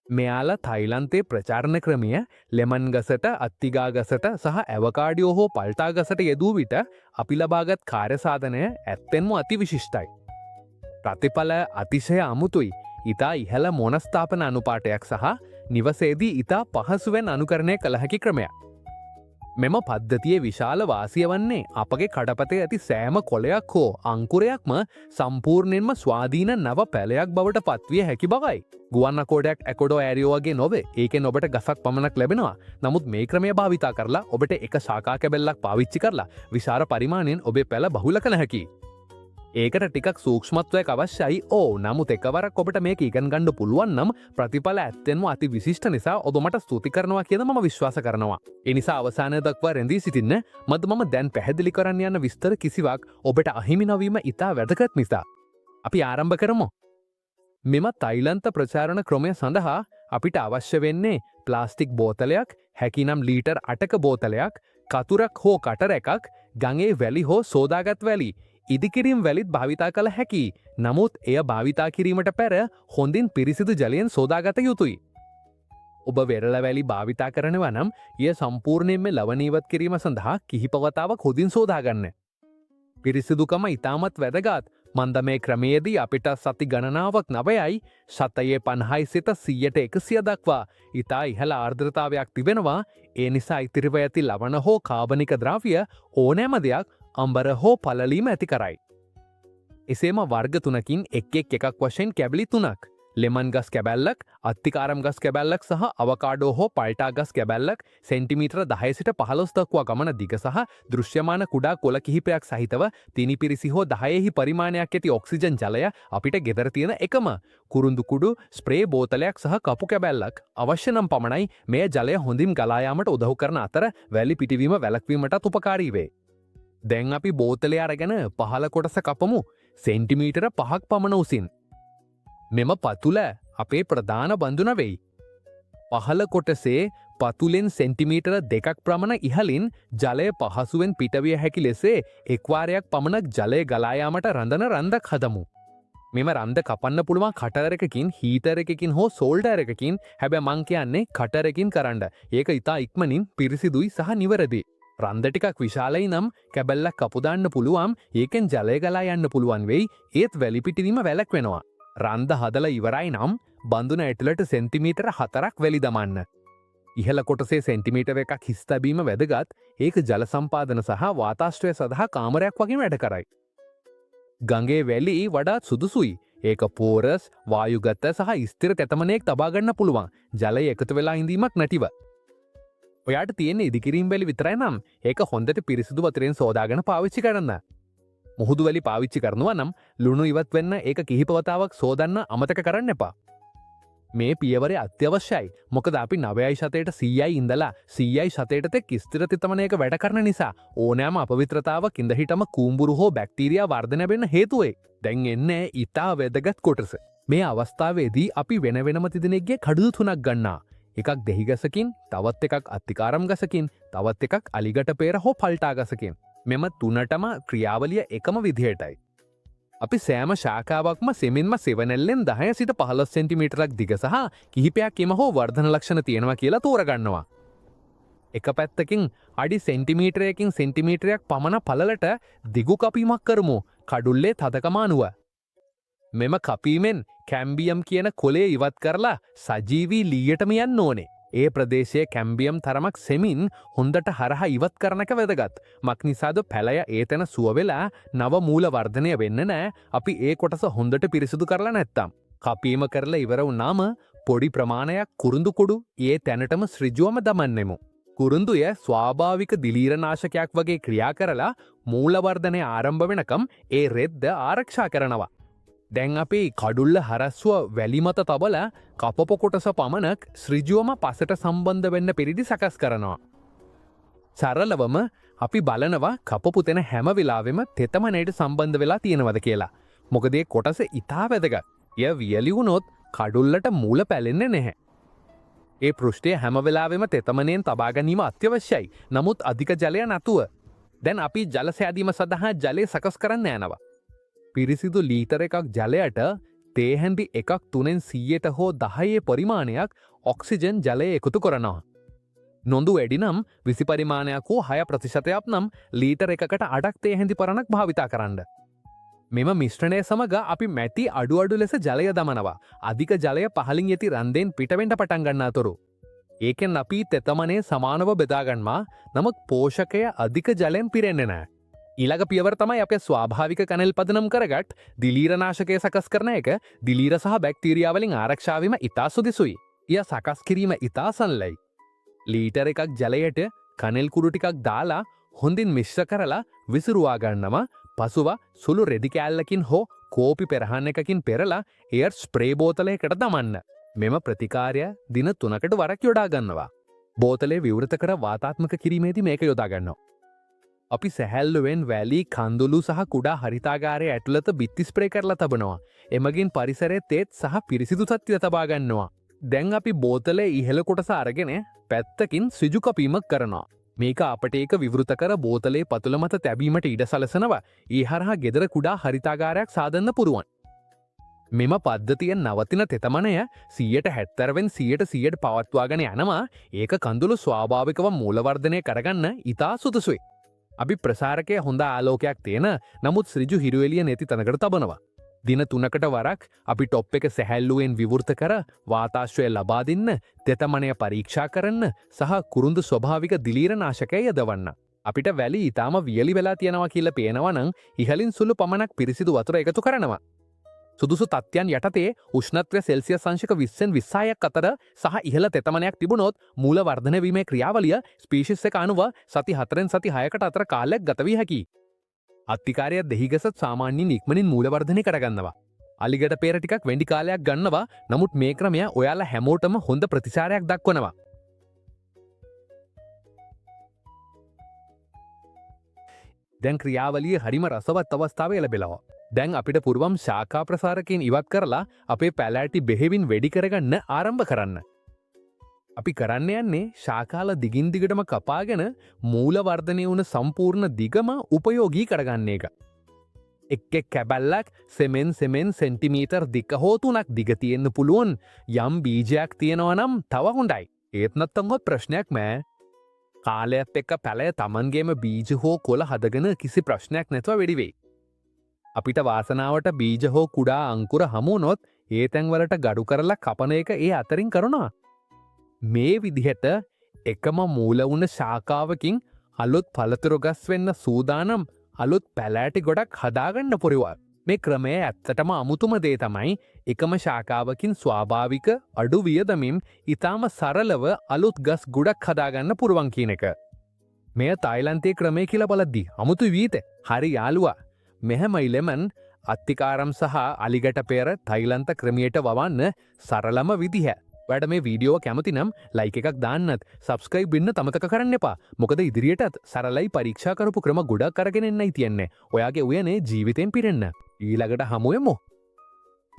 මෙයාලා තයිලන්තේ ප්‍රචාරණ ක්‍රමය ලෙමන් ගසට අත්තිගා ගසට සහ ඇවකාඩියෝ හෝ පල්ටා ගසට යෙදූ විට අපි ලබාගත් කාර්යසාධනය ඇත්තෙන්ම අති විශිෂ්ටයි. ප්‍රතිඵල අතිශය අමුතුයි. ඉතා ඉහළ මොනස්ථාපන අනුපාටයක් සහ නිවසේදී ඉතා පහසුවෙන් අනුකරණය කළ හැකි ක්‍රමයක්. මෙම පද්ධතියේ විශාල වාසිය වන්නේ අපගේ කඩපතේ ඇති සෑම කොලයක් හෝ අංකුරයක්ම සම්පූර්ණයෙන්ම ස්වාධීන නව පැලයක් බවට පත්විය හැකි බවයි. ගුවන් අකෝඩයක් ඇකොඩෝ ඇරියෝගේ නොවේ ඒකෙන් ඔබට ගසක් පමණක් ලැබෙනවා. නමුත් මේ ක්‍රමය භාවිතා කරලා ඔබට එක ශාකා කැබැල්ලක් පාවිච්චි කරලා විශාල පරිමාණයෙන් ඔබේ පැල බහුල කළ හැකි. ඒකට ටිකක් සූක්ෂමත්වයක් අවශ්‍යයි. නමුත් එකවරක් ඔබට මේක ඉගෙන ගන්න පුළුවන් නම් ප්‍රතිඵල ඇත්තෙන්ම අති විශිෂ්ට නිසා ඔබ මට ස්තුති කරනවා කියලා මම විශ්වාස කරනවා. ඒ නිසා අවසානය දක්වා රැඳී සිටින්න. මම දැන් පැහැදිලි කරන්න යන විස්තර කිසිවක් ඔබට අහිමි නොවීම ඉතා වැදගත් නිසා. අපි ආරම්භ කරමු. මෙම තයිලන්ත ප්‍රචාරණ ක්‍රමය සඳහා අපිට අවශ්‍ය වෙන්නේ ප්ලාස්ටික් බෝතලයක්, හැකිනම් ලීටර් 8ක බෝතලයක්, කතුරක් හෝ කටර එකක්, ගඟේ වැලි හෝ සෝදාගත් වැලි, ඉදිකිරීම් වැලිත් භාවිතා කළ හැකි. නමුත් එය භාවිතා කිරීමට පෙර හොඳින් පිරිසිදු ජලයෙන් සෝදාගත යුතුයි. ඔබ වෙරළ වැලි භාවිතා කරනවා නම් එය සම්පූර්ණයෙන්ම ලවණීයවත් කිරීම සඳහා කිහිප වතාවක් හොඳින් සෝදාගන්න. පිරිසිදුකම ඉතාමත් වැදගත්. මන්ද මේ ක්‍රමයේදී අපිට සති ගණනාවක් නවයයි සතයේ 50යි සිට 100% දක්වා ඉතා ඉහළ ආර්ද්‍රතාවයක් තිබෙනවා. ඒ නිසා ඉතිරිව ඇති ලවණ හෝ කාබනික ද්‍රව්‍ය ඕනෑම දෙයක් අම්බර හෝ පළලීම ඇති කරයි. එසේම වර්ග 3කින් එකක් වශයෙන් කැබලි 3ක්, ලෙමන් ගස් කැබැල්ලක්, අත්තිකාරම් ගස් කැබැල්ලක් සහ අවකාඩෝ හෝ පල්ටා ගස් කැබැල්ලක් සෙන්ටිමීටර 10 සිට 15 දක්වා ගමන දිග සහ දෘශ්‍යමාන කුඩා කොළ කිහිපයක් සහිතව තිනි පිරිසි හෝ 10හි පරිමාණයක් ඇති ඔක්සිජන් ජලය අපිට ගෙදර තියෙන එකම කුරුඳු කුඩු ස්ප්‍රේ බෝතලයක් සහ කපු කැබැල්ලක් අවශ්‍ය නම් පමණයි මේ ජලය හොඳින් ගලා යාමට උදව් කරන අතර වැලි පිටිවීම වැළැක්වීමටත් උපකාරී වේ. දැන් අපි බෝතලය අරගෙන පහළ කොටස කපමු සෙන්ටිමීටර 5ක් පමණ උසින්. මෙම පතුල අපේ ප්‍රධාන බඳුන වෙයි. පහළ කොටසේ පතුලෙන් සෙන්ටිමීටර 2ක් ප්‍රමණ ඉහළින් ජලය පහසුවෙන් පිටවිය හැකි ලෙසේ එක්වාරයක් පමණක් ජලය ගලා යාමට රඳන රන්දක් හදමු. මෙම රන්ද කපන්න පුළුවන් කටර් එකකින්, හීටර් එකකින් හෝ සෝල්ඩර් එකකින්. හැබැයි මං කියන්නේ කටර් එකකින් කරන්න. ඒක ඉතා ඉක්මනින් පිරිසිදුයි සහ නිවැරදි. රන්ද ටිකක් විශාලයි නම් කැබැල්ලක් කපු දාන්න පුළුවන්. ඒකෙන් ජලය ගලා යන්න පුළුවන් වෙයි. ඒත් වැලි පිටිවීම වැළැක්වෙනවා. රන්ද හදලා ඉවරයි නම් බඳුන ඇතුළට සෙන්ටිමීටර 4ක් වැලි දමන්න. ඉහළ කොටසේ සෙන්ටිමීටර 1ක් හිස් තැබීම වැදගත්. ඒක ජල සම්පාදන සහ වාතාශ්‍රය සඳහා කාමරයක් වගේ වැඩ කරයි. ගඟේ වැලි වඩාත් සුදුසුයි. ඒක පෝරස්, වායුගත සහ ස්ථිර තැතමනයක් තබා ගන්න පුළුවන්. ජලය එකතු වෙලා ඉඳීමක් නැතිව. ඔයාට තියෙන ඉදිකිරීම් වැලි විතරයි නම් ඒක හොඳට පිරිසිදු වතුරෙන් සෝදාගෙන පාවිච්චි කරන්න. මුහුදු වැලි පාවිච්චි කරනවා නම් ලුණු ඉවත් වෙන්න ඒක කිහිප වතාවක් සෝදන්න අමතක කරන්න එපා. මේ පියවරේ අත්‍යවශ්‍යයි. මොකද අපි 9යි ශතයට 100යි ඉඳලා 100යි ශතයට තෙක් ස්ථිර තෙතමනයක වැඩ කරන නිසා ඕනෑම අපවිත්‍රතාවක් ඉඳ හිටම කූඹුරු හෝ බැක්ටීරියා වර්ධනය වෙන්න හේතු වේ. දැන් එන්නේ ඊටා වැදගත් කොටස. මේ අවස්ථාවේදී අපි වෙන වෙනම තිදෙනෙක්ගේ කඩුළු 3ක් ගන්නවා. එකක් දෙහි ගසකින්, තවත් එකක් අත්තිකාරම් ගසකින්, තවත් එකක් අලිගට පේර හෝ පල්ටා ගසකින්. මෙම තුනටම ක්‍රියාවලිය එකම විදිහටයි. අපි සෑම ශාකාවක්ම සෙමින්ම සෙවනැල්ලෙන් 10 සිට 15 සෙන්ටිමීටරක් දිග සහ කිහිපයක් එම හෝ වර්ධන ලක්ෂණ තියෙනවා කියලා තෝරගන්නවා. එක පැත්තකින් අඩි සෙන්ටිමීටරයකින් සෙන්ටිමීටරයක් පමණ පළලට දිගු කපීමක් කරමු කඩුල්ලේ තදකම අනුව. මෙම කපීමෙන් කැම්බියම් කියන කොලේ ඉවත් කරලා සජීවී ලීයටම යන්න ඕනේ. ඒ ප්‍රදේශයේ කැම්බියම් තරමක් සෙමින් හොඳට හරහා ඉවත් කරනක වැදගත්. මක්නිසාද පැලය ඒතන සුව වෙලා නව මූල වර්ධනය වෙන්න නෑ අපි ඒ කොටස හොඳට පිරිසිදු කරලා නැත්තම්. කපීම කරලා ඉවර වුණාම පොඩි ප්‍රමාණයක් කුරුඳු කුඩු ඒ තැනටම ඍජුවම දමන්නෙමු. කුරුඳුය ස්වාභාවික දිලීරනාශකයක් වගේ ක්‍රියා කරලා මූල වර්ධනය ආරම්භ වෙනකම් ඒ රෙද්ද ආරක්ෂා කරනවා. දැන් අපි කඩුල්ල හරස්ව වැලි මත තබලා කපපු කොටස පමණක් ඍජුවම පසට සම්බන්ධ වෙන්න පිරිදි සකස් කරනවා. සරලවම අපි බලනවා කපපු තැන හැම වෙලාවෙම තෙතමනයට සම්බන්ධ වෙලා තියෙනවද කියලා. මොකද ඒ කොටස ඉතා වැදගත්. එය වියලි වුණොත් කඩුල්ලට මූල පැලෙන්නේ නැහැ. ඒ පෘෂ්ඨය හැම වෙලාවෙම තෙතමනයෙන් තබා ගැනීම අත්‍යවශ්‍යයි. නමුත් අධික ජලය නැතුව. දැන් අපි ජල සෑදීම සඳහා ජලය සකස් කරන්න යනවා. පිරිසිදු ලීටර එකක් ජලයට තේහැඳි එකක් 300ට හෝ 10 පරිමාණයක් ඔක්සිජන් ජලය එකතු කරනවා. නොඳු වැඩිනම් 20 පරිමාණයක් හෝ 6% නම් ලීටර් එකකට 8ක් තේහැඳි පරණක් භාවිතා කරන්න. මෙම මිශ්‍රණය සමග අපි මැටි අඩු ලෙස ජලය දමනවා. අධික ජලය පහලින් යති රන්දෙන් පිටවෙන්ට පටන් ගන්නා තුරු. ඒකෙන් අපි තෙතමනේ සමානව බෙදාගන්නවා. නමුත් පෝෂකය අධික ජලයෙන් පිරෙන්නේ නැහැ. ඊළඟ පියවර තමයි අපේ ස්වාභාවික කැනල් පදනම් කරගත් දිලීරනාශකය සකස් කරන එක. දිලීර සහ බැක්ටීරියා වලින් ආරක්ෂා වීම ඉතා සුදුසුයි. ඊය සකස් කිරීම ඉතා සරලයි. ලීටර එකක් ජලයට කනෙල් කුඩු ටිකක් දාලා හොඳින් මිශ්‍ර කරලා විසිරුවා ගන්නවා. පසුව සුළු රෙදි කෑල්ලකින් හෝ කෝපි පෙරහන් එකකින් පෙරලා එයර් ස්ප්‍රේ බෝතලයකට දමන්න. මෙම ප්‍රතිකාරය දින 3කට වරක් යොදා ගන්නවා. බෝතලේ විවෘත කර වාතාත්මක කිරීමේදී මේක යොදා ගන්නවා. අපි සැහැල්ලුවෙන් වැලි කඳුළු සහ කුඩා හරිතාගාරයේ ඇතුළත බිත්ති ස්ප්‍රේ කරලා තබනවා. එමගින් පරිසරයේ තෙත් සහ පිරිසිදු තත්ත්වය තබා ගන්නවා. දැන් අපි බෝතලේ ඉහළ කොටස අරගෙන පැත්තකින් සිජු කපීමක් කරනවා. මේක අපට ඒක විවෘත කර බෝතලේ පතුල මත තැබීමට ඉඩ සලසනවා. ඒ හරහා ගෙදර කුඩා හරිතාගාරයක් සාදන්න පුරුවන්. මෙම පද්ධතියෙන් නවතින තෙතමනය 70%ෙන් 100% පවත්වාගෙන යනවා. ඒක කඳුළු ස්වාභාවිකව මූලවර්ධනය කරගන්න ඉතා සුදුසුයි. අපි ප්‍රසාරකය හොඳ ආලෝකයක් තියෙන නමුත් ශ්‍රිජු හිරුවෙලිය නැති තැනකට තබනවා. දින 3කට වරක් අපි ටොප් එක සැහැල්ලුවෙන් විවෘත කර වාතාශ්‍රය ලබා දෙන්න, තෙතමනය පරීක්ෂා කරන්න සහ කුරුඳු ස්වභාවික දිලීරනාශකය යොදවන්න. අපිට වැලි ඊටාම වියලි වෙලා තියෙනවා කියලා පේනවා නම් ඉහළින් සුළු පමණක් පිරිසිදු වතුර එකතු කරනවා. සුදුසු තත්ත්වයන් යටතේ උෂ්ණත්වය සෙල්සියස් අංශක 20න් 26ක් අතර සහ ඉහළ තෙතමනයක් තිබුණොත් මූල වර්ධනය වීමේ ක්‍රියාවලිය ස්පීෂිස් එක අනුව සති 4න් සති 6කට අතර කාලයක් ගත විය හැකියි. අත්තිකාරය දෙහිගසත් සාමාන්‍යයෙන් ඉක්මනින් මූලවර්ධනය කරගන්නවා. අලිගට පෙර ටිකක් වෙන්ඩි කාලයක් ගන්නවා. නමුත් මේ ක්‍රමය ඔයාලා හැමෝටම හොඳ ප්‍රතිචාරයක් දක්වනවා. දැන් ක්‍රියාවලිය හරිම රසවත් අවස්ථාවේ ලැබෙනවා. දැන් අපිට පුරුවම් ශාකා ප්‍රසාරකයෙන් ඉවත් කරලා අපේ පැලෑටි බෙහෙවින් වෙඩි කරගන්න ආරම්භ කරන්න. අපි කරන්න යන්නේ ශාකාල දිගින් දිගටම කපාගෙන මූලවර්ධනය වුණ සම්පූර්ණ දිගම උපයෝගී කරගන්න එක. එක් කැබැල්ලක් සෙමෙන් සෙන්ටිමීටර් දික හෝ 3ක් දිග තියෙන්න පුළුවන්. යම් බීජයක් තියෙනවා නම් තව හොඳයි. ඒත් නැත්තම් ප්‍රශ්නයක් නෑ. කාලයත් එක්ක පැලය තමන්ගේම බීජ හෝ කොළ හදගෙන කිසි ප්‍රශ්නයක් නැතුව වෙඩි වෙයි. අපිට වාසනාවට බීජ හෝ කුඩා අංකුර හමුනොත් ඒ තැන්වලට ගඩු කරලා කපන එක ඒ අතරින් කරනවා. මේ විදිහට එකම මූල වුණ ශාකාවකින් අලුත් පළතුරු ගස් වෙන්න සූදානම් අලුත් පැලෑටි ගොඩක් හදාගන්න පුරුවන්. මේ ක්‍රමය ඇත්තටම අමුතුම දේ තමයි එකම ශාකාවකින් ස්වාභාවික අඩු වියදමින් ඊටාම සරලව අලුත් ගස් ගොඩක් හදාගන්න පුරුවන් කියන එක. මෙය තායිලන්තයේ ක්‍රමය කියලා බලද්දී අමුතු වීත. හරි යාළුවා. මෙහෙමයි ලෙමන් අත්තිකාරම් සහ අලිගට පෙර තයිලන්ත ක්‍රමයට වවන්න සරලම විදිහ. වැඩ මේ වීඩියෝ කැමති නම් ලයික් එකක් දාන්නත් සබස්ක්‍රයිබ් වෙන්න තමතක කරන්න එපා. මොකද ඉදිරියටත් සරලයි පරීක්ෂා කරපු ක්‍රම ගොඩක් අරගෙන එන්නයි තියන්නේ. ඔයාගේ උයනේ ජීවිතෙන් පිරෙන්න. ඊළඟට හමු වෙමු.